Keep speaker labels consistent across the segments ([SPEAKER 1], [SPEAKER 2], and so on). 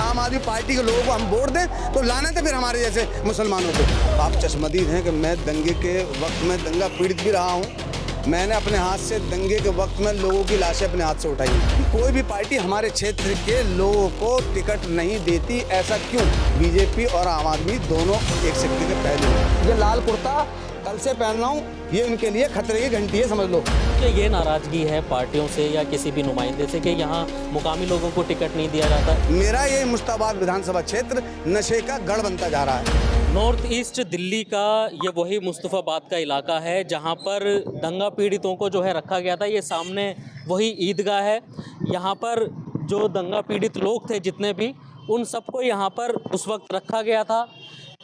[SPEAKER 1] आम आदमी पार्टी के लोगों को हम वोट दें तो लाने थे फिर हमारे जैसे मुसलमानों को। आप चश्मदीद हैं कि मैं दंगे के वक्त में दंगा पीड़ित भी रहा हूँ। मैंने अपने हाथ से दंगे के वक्त में लोगों की लाशें अपने हाथ से उठाई। कोई भी पार्टी हमारे क्षेत्र के लोगों को टिकट नहीं देती, ऐसा क्यों? बीजेपी और आम आदमी दोनों एक सिक्के के पहलू हैं। ये लाल कुर्ता कल से पहन रहा हूँ, ये उनके लिए खतरे की घंटी है, समझ लो।
[SPEAKER 2] कि ये नाराजगी है पार्टियों से या किसी भी नुमाइंदे से कि यहाँ मुकामी लोगों को टिकट नहीं दिया जाता?
[SPEAKER 1] मेरा ये मुश्ताबाद विधानसभा क्षेत्र नशे का गढ़ बनता जा रहा है।
[SPEAKER 2] नॉर्थ ईस्ट दिल्ली का ये वही मुस्तफ़ाबाद का इलाका है जहाँ पर दंगा पीड़ितों को जो है रखा गया था। ये सामने वही ईदगाह है। यहाँ पर जो दंगा पीड़ित लोग थे जितने भी, उन सबको यहाँ पर उस वक्त रखा गया था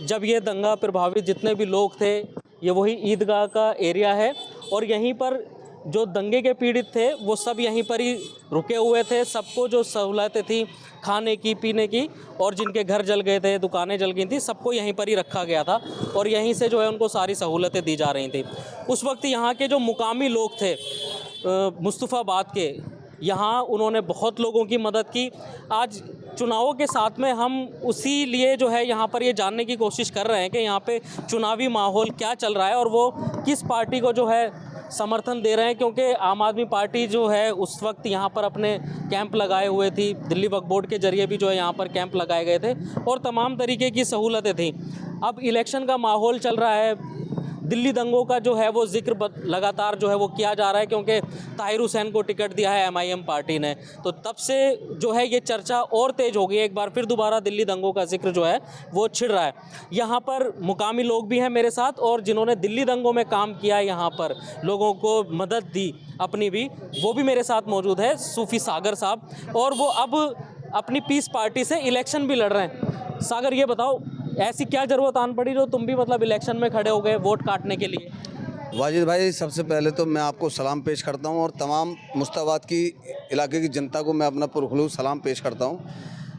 [SPEAKER 2] जब ये दंगा प्रभावित जितने भी लोग थे। ये वही ईदगाह का एरिया है और यहीं पर जो दंगे के पीड़ित थे वो सब यहीं पर ही रुके हुए थे। सबको जो सहूलतें थी खाने की, पीने की, और जिनके घर जल गए थे, दुकानें जल गई थी, सबको यहीं पर ही रखा गया था और यहीं से जो है उनको सारी सहूलतें दी जा रही थी। उस वक्त यहाँ के जो मुकामी लोग थे मुस्तफ़ाबाद के, यहाँ उन्होंने बहुत लोगों की मदद की। आज चुनावों के साथ में हम उसी लिए जो है यहाँ पर ये जानने की कोशिश कर रहे हैं कि यहाँ पे चुनावी माहौल क्या चल रहा है और वो किस पार्टी को जो है समर्थन दे रहे हैं, क्योंकि आम आदमी पार्टी जो है उस वक्त यहाँ पर अपने कैंप लगाए हुए थी। दिल्ली वक्फ बोर्ड के जरिए भी जो है यहाँ पर कैंप लगाए गए थे और तमाम तरीके की सहूलतें थी। अब इलेक्शन का माहौल चल रहा है, दिल्ली दंगों का जो है वो जिक्र लगातार जो है वो किया जा रहा है क्योंकि ताहिर हुसैन को टिकट दिया है MIM पार्टी ने, तो तब से जो है ये चर्चा और तेज़ हो गई। एक बार फिर दोबारा दिल्ली दंगों का जिक्र जो है वो छिड़ रहा है। यहाँ पर मुकामी लोग भी हैं मेरे साथ और जिन्होंने दिल्ली दंगों में काम किया, यहाँ पर लोगों को मदद दी अपनी भी, वो भी मेरे साथ मौजूद है, सूफी सागर साहब, और वो अब अपनी पीस पार्टी से इलेक्शन भी लड़ रहे हैं। सागर, ये बताओ ऐसी क्या ज़रूरत आन पड़ी जो तुम भी मतलब इलेक्शन में खड़े हो गए वोट काटने के लिए?
[SPEAKER 1] वाजिद भाई, सबसे पहले तो मैं आपको सलाम पेश करता हूं और तमाम मुश्ताबाद की इलाके की जनता को मैं अपना पुरखलूस सलाम पेश करता हूं।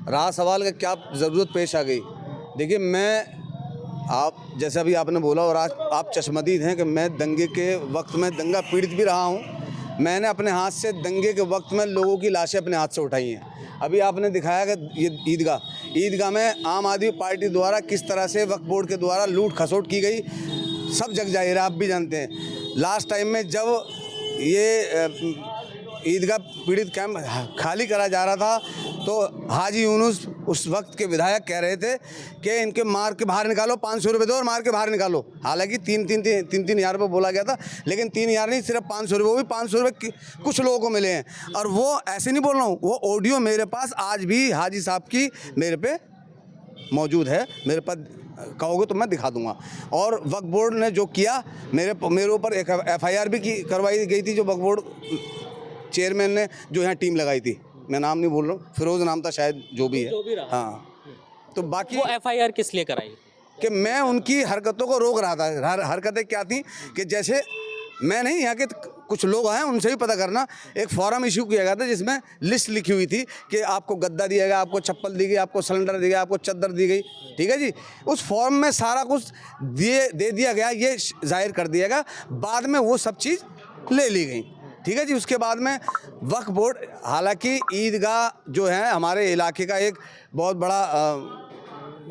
[SPEAKER 1] रहा सवाल का क्या ज़रूरत पेश आ गई, देखिए आप जैसा भी आपने बोला और आज आप चश्मदीद हैं कि मैं दंगे के वक्त में दंगा पीड़ित भी रहा हूँ। मैंने अपने हाथ से दंगे के वक्त में लोगों की लाशें अपने हाथ से उठाई हैं। अभी आपने दिखाया कि ये ईदगाह में आम आदमी पार्टी द्वारा किस तरह से वक्फ बोर्ड के द्वारा लूट खसोट की गई, सब जग जाहिर है, आप भी जानते हैं। लास्ट टाइम में जब ये ईदगाह पीड़ित कैंप खाली करा जा रहा था तो हाजी यूनुस उस वक्त के विधायक कह रहे थे कि इनके मार के बाहर निकालो, 500 रुपये दो और मार के बाहर निकालो। हालांकि तीन हज़ार रुपये बोला गया था, लेकिन 3 हज़ार नहीं, सिर्फ 500 रुपये, वो भी 500 रुपये कुछ लोगों को मिले हैं। और वो ऐसे नहीं बोल रहा हूँ, वो ऑडियो मेरे पास आज भी हाजी साहब की मेरे पे मौजूद है, मेरे पास कहोगे तो मैं दिखा दूंगा। और वक्फ बोर्ड ने जो किया, मेरे ऊपर एक FIR भी करवाई गई थी, जो वक्फ बोर्ड चेयरमैन ने जो यहाँ टीम लगाई थी, मैं नाम नहीं बोल रहा हूँ, फिरोज नाम था शायद, जो भी है। हाँ, तो बाकी
[SPEAKER 2] वो FIR किस लिए कराई?
[SPEAKER 1] कि मैं उनकी हरकतों को रोक रहा था। हरकतें क्या थी कि जैसे मैं नहीं, यहाँ के कुछ लोग हैं, उनसे भी पता करना। एक फॉर्म इशू किया गया था जिसमें लिस्ट लिखी हुई थी कि आपको गद्दा दिया गया, आपको चप्पल दी गई, आपको सिलेंडर दिया गया, आपको चद्दर दी गई, ठीक है जी। उस फॉर्म में सारा कुछ दे दिया गया, ये जाहिर कर दिया गया। बाद में वो सब चीज़ ले ली गई, ठीक है जी। उसके बाद में वक्फ बोर्ड, हालांकि ईदगाह जो है हमारे इलाके का एक बहुत बड़ा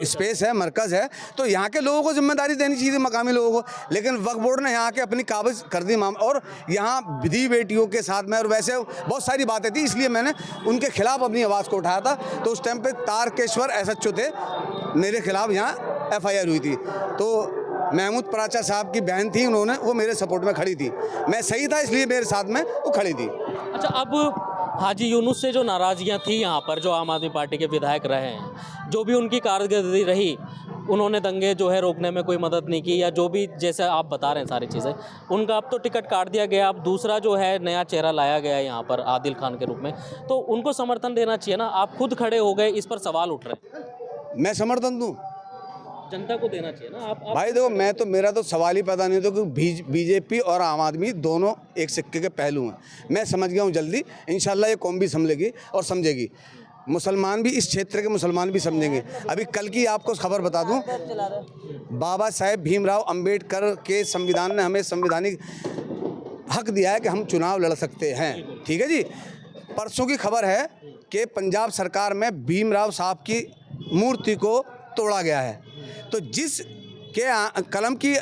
[SPEAKER 1] स्पेस है, मरकज़ है, तो यहाँ के लोगों को जिम्मेदारी देनी चाहिए, मकामी लोगों को, लेकिन वक्फ बोर्ड ने यहाँ के अपनी काबिज कर दी और यहाँ विधि बेटियों के साथ में और वैसे बहुत सारी बातें थी, इसलिए मैंने उनके खिलाफ अपनी आवाज़ को उठाया था। तो उस टाइम पे तारकेश्वर SHO थे, मेरे खिलाफ यहाँ FIR हुई थी। तो महमूद पराचा साहब की बहन थी, वो मेरे सपोर्ट में खड़ी थी, मैं सही था इसलिए मेरे साथ में वो खड़ी थी।
[SPEAKER 2] अच्छा, अब हाजी यूनुस से जो नाराज़गियाँ थी यहाँ पर, जो आम आदमी पार्टी के विधायक रहे हैं, जो भी उनकी कारकर्दगी रही, उन्होंने दंगे जो है रोकने में कोई मदद नहीं की, या जो भी जैसे आप बता रहे हैं सारी चीज़ें, उनका अब तो टिकट काट दिया गया। अब दूसरा जो है नया चेहरा लाया गया है यहाँ पर आदिल खान के रूप में, तो उनको समर्थन देना चाहिए ना। आप खुद खड़े हो गए, इस पर सवाल उठ रहे हैं।
[SPEAKER 1] मैं समर्थन दूँ?
[SPEAKER 2] जनता को देना चाहिए ना। आप
[SPEAKER 1] भाई देखो, मेरा तो सवाल ही पैदा नहीं होता कि बीजेपी और आम आदमी दोनों एक सिक्के के पहलू हैं। मैं समझ गया हूँ जल्दी, इंशाल्लाह ये कौम भी समझेगी और समझेगी, मुसलमान भी, इस क्षेत्र के मुसलमान भी समझेंगे। अभी कल की आपको खबर बता दूं, बाबा साहेब भीमराव अंबेडकर के संविधान ने हमें संवैधानिक हक दिया है कि हम चुनाव लड़ सकते हैं, ठीक है जी। परसों की खबर है कि पंजाब सरकार में भीमराव साहब की मूर्ति को तोड़ा गया है। तो जिस के कलम की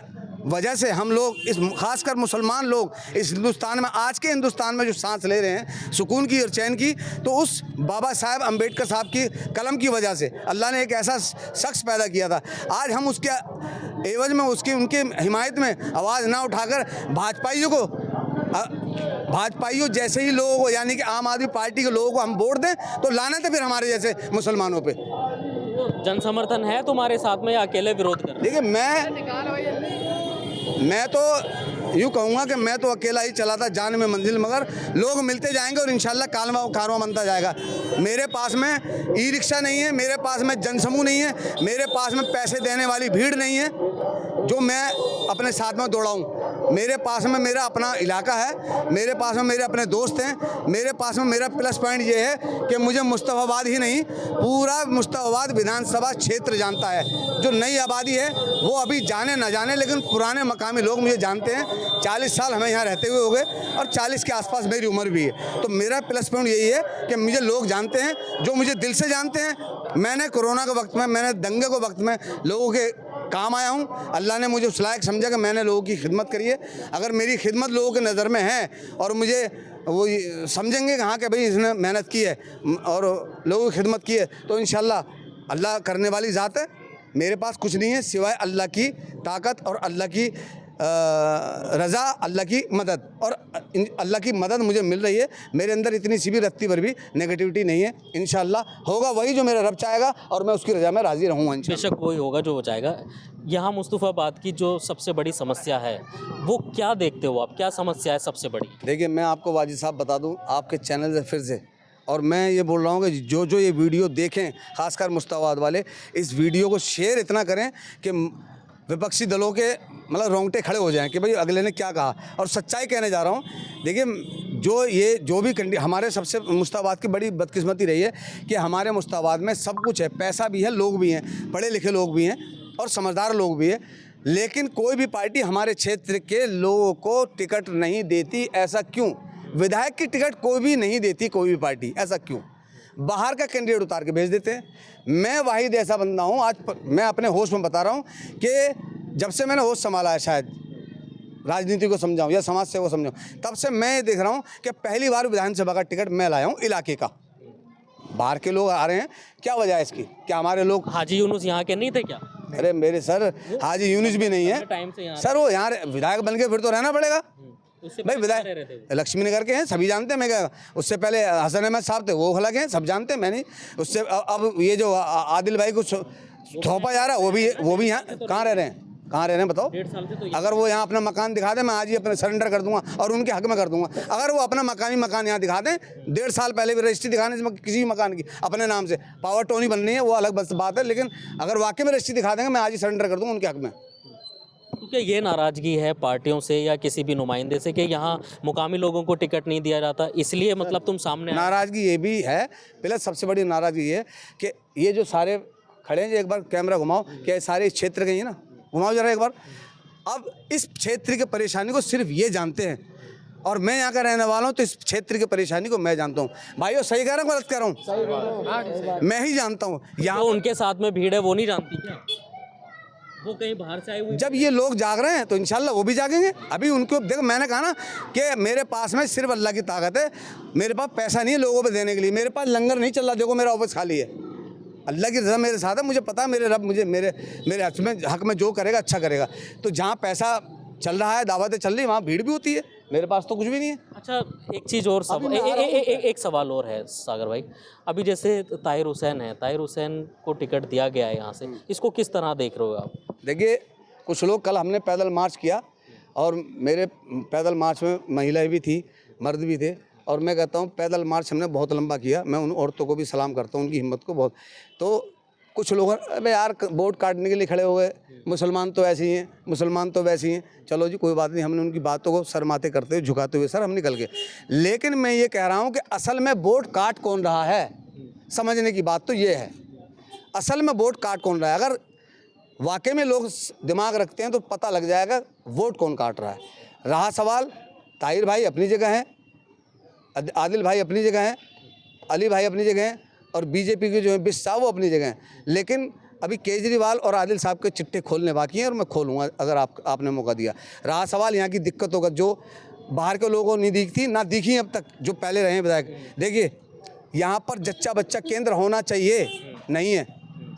[SPEAKER 1] वजह से हम लोग इस खासकर मुसलमान लोग इस हिंदुस्तान में, आज के हिंदुस्तान में जो सांस ले रहे हैं सुकून की और चैन की, तो उस बाबा साहब अम्बेडकर साहब की कलम की वजह से अल्लाह ने एक ऐसा शख्स पैदा किया था। आज हम उसके एवज में उनके हिमायत में आवाज़ ना उठाकर भाजपाइयों जैसे ही लोगों को, यानी कि आम आदमी पार्टी के लोगों को हम वोट दें तो लानत है फिर हमारे जैसे मुसलमानों पे।
[SPEAKER 2] जन समर्थन है तुम्हारे साथ में या अकेले विरोध कर?
[SPEAKER 1] देखिए मैं तो यूँ कहूँगा कि मैं तो अकेला ही चला था जान में मंजिल, मगर लोग मिलते जाएंगे और इंशाल्लाह कारवां बनता जाएगा। मेरे पास में ई रिक्शा नहीं है, मेरे पास में जनसमूह नहीं है, मेरे पास में पैसे देने वाली भीड़ नहीं है जो मैं अपने साथ में दौड़ाऊँ। मेरे पास में मेरा अपना इलाका है, मेरे पास में मेरे अपने दोस्त हैं, मेरे पास में मेरा प्लस पॉइंट ये है कि मुझे मुस्तफ़ाबाद ही नहीं पूरा मुस्तफ़ाबाद विधानसभा क्षेत्र जानता है। जो नई आबादी है वो अभी जाने ना जाने, लेकिन पुराने मकामी लोग मुझे जानते हैं। 40 साल हमें यहाँ रहते हुए हो गए और 40 के आसपास मेरी उम्र भी है। तो मेरा प्लस पॉइंट यही है कि मुझे लोग जानते हैं, जो मुझे दिल से जानते हैं। मैंने कोरोना के वक्त में, मैंने दंगे के वक्त में लोगों के काम आया हूँ। अल्लाह ने मुझे उस लायक समझा कि मैंने लोगों की खिदमत करी है। अगर मेरी खिदमत लोगों के नज़र में है और मुझे वो समझेंगे कि हाँ कि भाई इसने मेहनत की है और लोगों की खिदमत की है, तो इंशाल्लाह अल्लाह करने वाली ज़ात है। मेरे पास कुछ नहीं है सिवाय अल्लाह की ताकत और अल्लाह की रज़ा, अल्लाह की मदद, और अल्लाह की मदद मुझे मिल रही है। मेरे अंदर इतनी सी भी रत्ती भर भी नेगेटिविटी नहीं है। इंशाल्लाह होगा वही जो मेरा रब चाहेगा और मैं उसकी रज़ा में राज़ी रहूँगा।
[SPEAKER 2] बेशक वही होगा जो चाहेगा। यहाँ मुस्तफ़ाबाद की जो सबसे बड़ी समस्या है वो क्या देखते हो आप, क्या समस्या है सबसे बड़ी?
[SPEAKER 1] देखिए मैं आपको वाजिद साहब बता दूं आपके चैनल से फिर से, और मैं ये बोल रहा हूँ कि जो ये वीडियो देखें खासकर मुस्तफ़ाबाद वाले, इस वीडियो को शेयर इतना करें कि विपक्षी दलों के मतलब रोंगटे खड़े हो जाएं कि भाई अगले ने क्या कहा। और सच्चाई कहने जा रहा हूँ। देखिए जो भी हमारे सबसे मुस्तफ़ाबाद की बड़ी बदकिस्मती रही है कि हमारे मुस्तफ़ाबाद में सब कुछ है, पैसा भी है, लोग भी हैं, पढ़े लिखे लोग भी हैं और समझदार लोग भी हैं, लेकिन कोई भी पार्टी हमारे क्षेत्र के लोगों को टिकट नहीं देती। ऐसा क्यों? विधायक की टिकट कोई भी नहीं देती, कोई भी पार्टी, ऐसा क्यों? बाहर का कैंडिडेट उतार के भेज देते हैं। मैं वाहिद ऐसा बंदा हूँ, आज मैं अपने होश में बता रहा हूँ कि जब से मैंने होश संभाला है, शायद राजनीति को समझाऊँ या समाज सेवा को समझाऊँ, तब से मैं ये देख रहा हूँ कि पहली बार विधानसभा का टिकट मैं लाया हूँ इलाके का। बाहर के लोग आ रहे हैं, क्या वजह है इसकी? क्या हमारे लोग
[SPEAKER 2] हाजी यूनुस यहाँ के नहीं थे क्या?
[SPEAKER 1] अरे मेरे सर, हाजी यूनुस भी नहीं है
[SPEAKER 2] टाइम से यहाँ
[SPEAKER 1] सर, वो यहाँ विधायक बन के फिर तो रहना पड़ेगा।
[SPEAKER 2] उससे
[SPEAKER 1] भाई विधायक लक्ष्मी नगर के हैं, सभी जानते हैं। मैं क्या, उससे पहले हसन अहमद साहब थे, वो अलग हैं, सब जानते हैं। मैंने उससे अब ये जो आदिल भाई को थोपा जा रहा है वो भी यहाँ कहाँ रह रहे हैं, कहाँ रह रहे हैं बताओ?
[SPEAKER 2] 1.5 साल से तो
[SPEAKER 1] अगर वो यहाँ अपना मकान दिखा दें, मैं आज ही अपने सरेंडर कर दूंगा और उनके हक में कर दूंगा। अगर वो अपना मकान यहाँ दिखा दें, 1.5 साल पहले भी रजिस्ट्री दिखाने से किसी भी मकान की अपने नाम से, पावर टोनी बननी है वो अलग बात है, लेकिन अगर वाकई में रजिस्ट्री दिखा देंगे मैं आज ही सरेंडर कर दूंगा उनके हक में।
[SPEAKER 2] तो क्या ये नाराज़गी है पार्टियों से या किसी भी नुमाइंदे से कि यहाँ मुकामी लोगों को टिकट नहीं दिया जाता, इसलिए मतलब तुम सामने आए?
[SPEAKER 1] नाराज़गी ये भी है, प्लस सबसे बड़ी नाराज़गी ये है कि ये जो सारे खड़े हैं, एक बार कैमरा घुमाओ, क्या सारे इस क्षेत्र के ही है ना, घुमाओ जरा एक बार। अब इस क्षेत्र की परेशानी को सिर्फ ये जानते हैं और मैं यहाँ का रहने वाला हूँ, तो इस क्षेत्र की परेशानी को मैं जानता हूँ। भाइयों सही कह रहा हूँ गलत कह रहा हूँ? मैं ही जानता हूँ। यहाँ
[SPEAKER 2] तो उनके साथ में भीड़ है वो नहीं जानती क्या? वो कहीं बाहर से आए हुए?
[SPEAKER 1] जब ये लोग जाग रहे हैं तो इंशाल्लाह वो भी जागेंगे। अभी उनको देखो, मैंने कहा ना कि मेरे पास में सिर्फ अल्लाह की ताकत है, मेरे पास पैसा नहीं है लोगों पे देने के लिए, मेरे पास लंगर नहीं चल रहा, देखो मेरा ऑफिस खाली है। अल्लाह की रज़ा मेरे साथ है, मुझे पता है मेरे रब मुझे मेरे हक में जो करेगा अच्छा करेगा। तो जहाँ पैसा चल रहा है, दावतें चल रही, वहाँ भीड़ भी होती है। मेरे पास तो कुछ भी नहीं है।
[SPEAKER 2] अच्छा एक चीज़ और एक सवाल और है सागर भाई, अभी जैसे ताहिर हुसैन है, ताहिर हुसैन को टिकट दिया गया है यहाँ से, इसको किस तरह देख रहे हो आप?
[SPEAKER 1] देखिए कुछ लोग, कल हमने पैदल मार्च किया और मेरे पैदल मार्च में महिलाएं भी थी, मर्द भी थे, और मैं कहता हूँ पैदल मार्च हमने बहुत लंबा किया। मैं उन औरतों को भी सलाम करता हूँ, उनकी हिम्मत को बहुत। तो कुछ लोग अबे यार वोट काटने के लिए खड़े हो गए, मुसलमान तो ऐसे ही हैं, मुसलमान तो वैसे ही हैं। चलो जी कोई बात नहीं, हमने उनकी बातों को शर्माते करते हुए, झुकाते हुए सर हम निकल गए। लेकिन मैं ये कह रहा हूँ कि असल में वोट काट कौन रहा है, समझने की बात तो ये है, असल में वोट काट कौन रहा है। अगर वाकई में लोग दिमाग रखते हैं तो पता लग जाएगा वोट कौन काट रहा है। रहा सवाल, ताहिर भाई अपनी जगह है, आदिल भाई अपनी जगह हैं, अली भाई अपनी जगह हैं, और बीजेपी के जो है बिस्सा वो अपनी जगह हैं। लेकिन अभी केजरीवाल और आदिल साहब के चिट्टे खोलने बाकी हैं, और मैं खोलूँगा अगर आपने मौका दिया। रहा सवाल यहाँ की दिक्कतों का, जो बाहर के लोगों को नहीं दिखती ना दिखी अब तक, जो पहले रहे विधायक। देखिए यहाँ पर जच्चा बच्चा केंद्र होना चाहिए, नहीं है।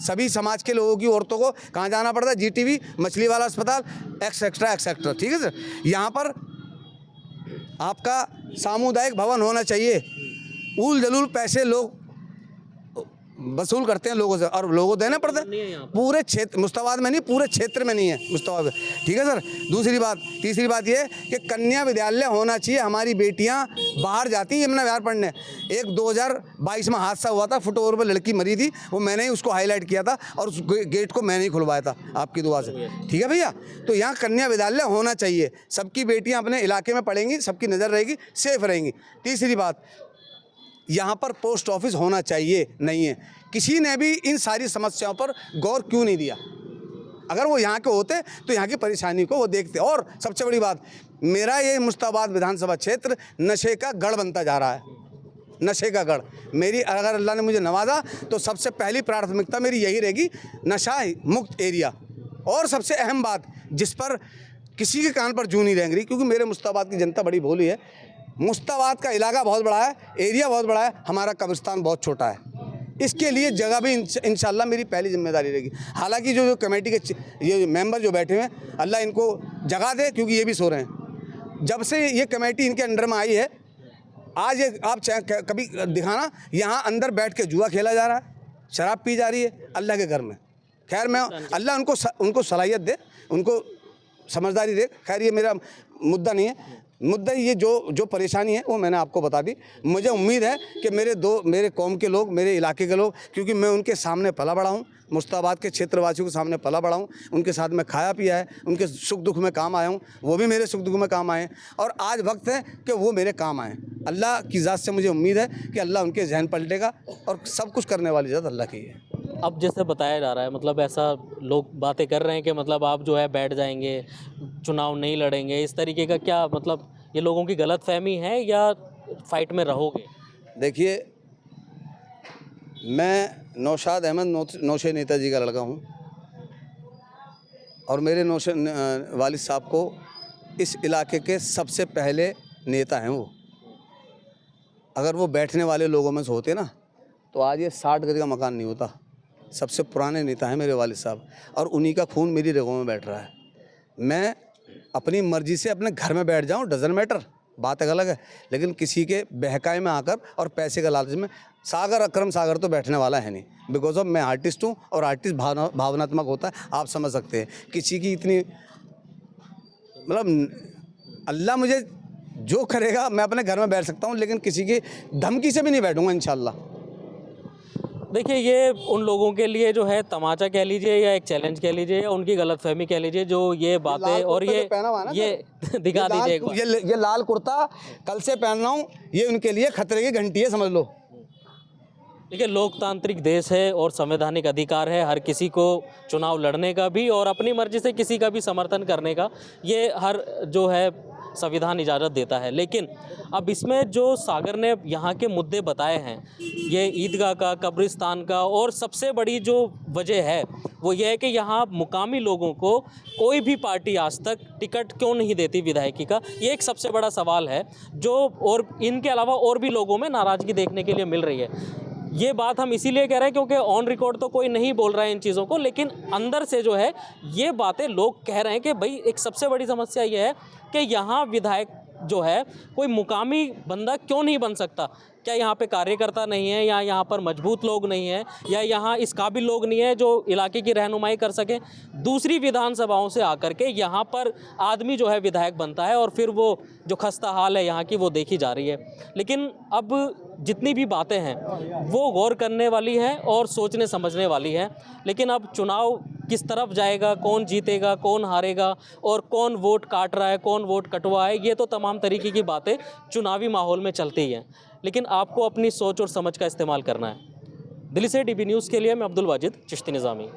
[SPEAKER 1] सभी समाज के लोगों की, औरतों को कहाँ जाना पड़ता है? जीटीबी, मछली वाला अस्पताल, एक्सेट्रा एक्सेट्रा। ठीक है सर, यहाँ पर आपका सामुदायिक भवन होना चाहिए। उल जलूल पैसे लोग वसूल करते हैं लोगों से, और लोगों को देना पड़ता है। पूरे क्षेत्र, मुस्ताबाद में नहीं, पूरे क्षेत्र में नहीं है मुस्ताबाद। ठीक है सर। दूसरी बात, तीसरी बात ये कि कन्या विद्यालय होना चाहिए। हमारी बेटियां बाहर जाती हैं यमुना विहार पढ़ने। एक 2022 में हादसा हुआ था, फुटओवर पर लड़की मरी थी, वो मैंने ही उसको हाईलाइट किया था, और उस गेट को मैंने ही खुलवाया था आपकी दुआ से। ठीक है भैया, तो यहाँ कन्या विद्यालय होना चाहिए। सबकी बेटियाँ अपने इलाके में पढ़ेंगी, सबकी नज़र रहेगी, सेफ रहेंगी। तीसरी बात, यहाँ पर पोस्ट ऑफिस होना चाहिए, नहीं है। किसी ने भी इन सारी समस्याओं पर गौर क्यों नहीं दिया? अगर वो यहाँ के होते तो यहाँ की परेशानी को वो देखते। और सबसे बड़ी बात, मेरा ये मुस्ताबाद विधानसभा क्षेत्र नशे का गढ़ बनता जा रहा है, नशे का गढ़। मेरी, अगर अल्लाह ने मुझे नवाजा तो सबसे पहली प्राथमिकता मेरी यही रहेगी, नशा मुक्त एरिया। और सबसे अहम बात, जिस पर किसी के कान पर जूं नहीं रेंग रही, क्योंकि मेरे मुस्ताबाद की जनता बड़ी भोली है। मुस्ताबाद का इलाका बहुत बड़ा है, एरिया बहुत बड़ा है, हमारा कब्रिस्तान बहुत छोटा है। इसके लिए जगह भी इंशाल्लाह मेरी पहली जिम्मेदारी रहेगी। हालांकि जो कमेटी के ये मेंबर जो बैठे हुए हैं, अल्लाह इनको जगह दे, क्योंकि ये भी सो रहे हैं। जब से ये कमेटी इनके अंडर में आई है, आज ये आप कभी दिखाना, यहाँ अंदर बैठ के जुआ खेला जा रहा है, शराब पी जा रही है अल्लाह के घर में। खैर, मैं अल्लाह उनको सलाहियत दे, उनको समझदारी दे। खैर, ये मेरा मुद्दा नहीं है। मुद्दा ये जो परेशानी है वो मैंने आपको बता दी। मुझे उम्मीद है कि मेरे कौम के लोग, मेरे इलाके के लोग, क्योंकि मैं उनके सामने पला बड़ा हूँ, मुस्ताबाद के क्षेत्रवासियों के सामने पला बड़ा हूँ, उनके साथ में खाया पिया है, उनके सुख दुख में काम आया हूँ, वो भी मेरे सुख दुख में काम आए, और आज वक्त है कि वो मेरे काम आएँ। अल्लाह की ज़ात से मुझे उम्मीद है कि अल्लाह उनके जहन पलटेगा, और सब कुछ करने वाली ज़ात अल्लाह की है।
[SPEAKER 2] अब जैसे बताया जा रहा है, मतलब ऐसा लोग बातें कर रहे हैं कि मतलब आप जो है बैठ जाएंगे, चुनाव नहीं लड़ेंगे, इस तरीके का क्या, मतलब ये लोगों की गलतफहमी है या फाइट में रहोगे?
[SPEAKER 1] देखिए, मैं नौशाद अहमद नौशे नेताजी का लड़का हूँ, और मेरे नौशे वालिद साहब को इस इलाके के सबसे पहले नेता हैं वो। अगर वो बैठने वाले लोगों में से होते ना, तो आज ये 60 गज का मकान नहीं होता। सबसे पुराने नेता हैं मेरे वालिद साहब, और उन्हीं का खून मेरी रगों में बैठ रहा है। मैं अपनी मर्जी से अपने घर में बैठ जाऊं, डजन मैटर, बात अलग है, लेकिन किसी के बहकाए में आकर और पैसे का लालच में, सागर अकरम सागर तो बैठने वाला है नहीं। बिकॉज ऑफ मैं आर्टिस्ट हूं, और आर्टिस्ट भावनात्मक होता है, आप समझ सकते हैं। किसी की इतनी, मतलब अल्लाह मुझे जो करेगा, मैं अपने घर में बैठ सकता हूं, लेकिन किसी की धमकी से भी नहीं बैठूंगा इंशाल्लाह।
[SPEAKER 2] देखिए, ये उन लोगों के लिए जो है तमाचा कह लीजिए, या एक चैलेंज कह लीजिए, या उनकी गलतफहमी कह लीजिए, जो ये बातें, और ये दिखा दीजिए एक बार।
[SPEAKER 1] ये लाल कुर्ता कल से पहन रहा हूँ, ये उनके लिए खतरे की घंटी है, समझ लो।
[SPEAKER 2] देखिए, लोकतांत्रिक देश है और संवैधानिक अधिकार है हर किसी को चुनाव लड़ने का भी, और अपनी मर्जी से किसी का भी समर्थन करने का, ये हर जो है संविधान इजाज़त देता है। लेकिन अब इसमें जो सागर ने यहाँ के मुद्दे बताए हैं, ये ईदगाह का, कब्रिस्तान का, और सबसे बड़ी जो वजह है वो ये है कि यहाँ मुकामी लोगों को कोई भी पार्टी आज तक टिकट क्यों नहीं देती विधायकी का। ये एक सबसे बड़ा सवाल है जो, और इनके अलावा और भी लोगों में नाराज़गी देखने के लिए मिल रही है। ये बात हम इसीलिए कह रहे हैं क्योंकि ऑन रिकॉर्ड तो कोई नहीं बोल रहा है इन चीज़ों को, लेकिन अंदर से जो है ये बातें लोग कह रहे हैं कि भाई एक सबसे बड़ी समस्या ये है कि यहाँ विधायक जो है कोई मुकामी बंदा क्यों नहीं बन सकता। क्या यहाँ पे कार्यकर्ता नहीं है, या यहाँ पर मजबूत लोग नहीं हैं, या यहाँ इस काबिल लोग नहीं है जो इलाके की रहनुमाई कर सकें। दूसरी विधानसभाओं से आकर के यहाँ पर आदमी जो है विधायक बनता है, और फिर वो जो खस्ता हाल है यहाँ की वो देखी जा रही है। लेकिन अब जितनी भी बातें हैं वो गौर करने वाली हैं और सोचने समझने वाली हैं। लेकिन अब चुनाव किस तरफ जाएगा, कौन जीतेगा, कौन हारेगा, और कौन वोट काट रहा है, कौन वोट कटवा है, ये तो तमाम तरीके की बातें चुनावी माहौल में चलती ही हैं। लेकिन आपको अपनी सोच और समझ का इस्तेमाल करना है। दिल्ली से डीबी न्यूज़ के लिए मैं अब्दुल वाजिद चिश्ती निज़ामी।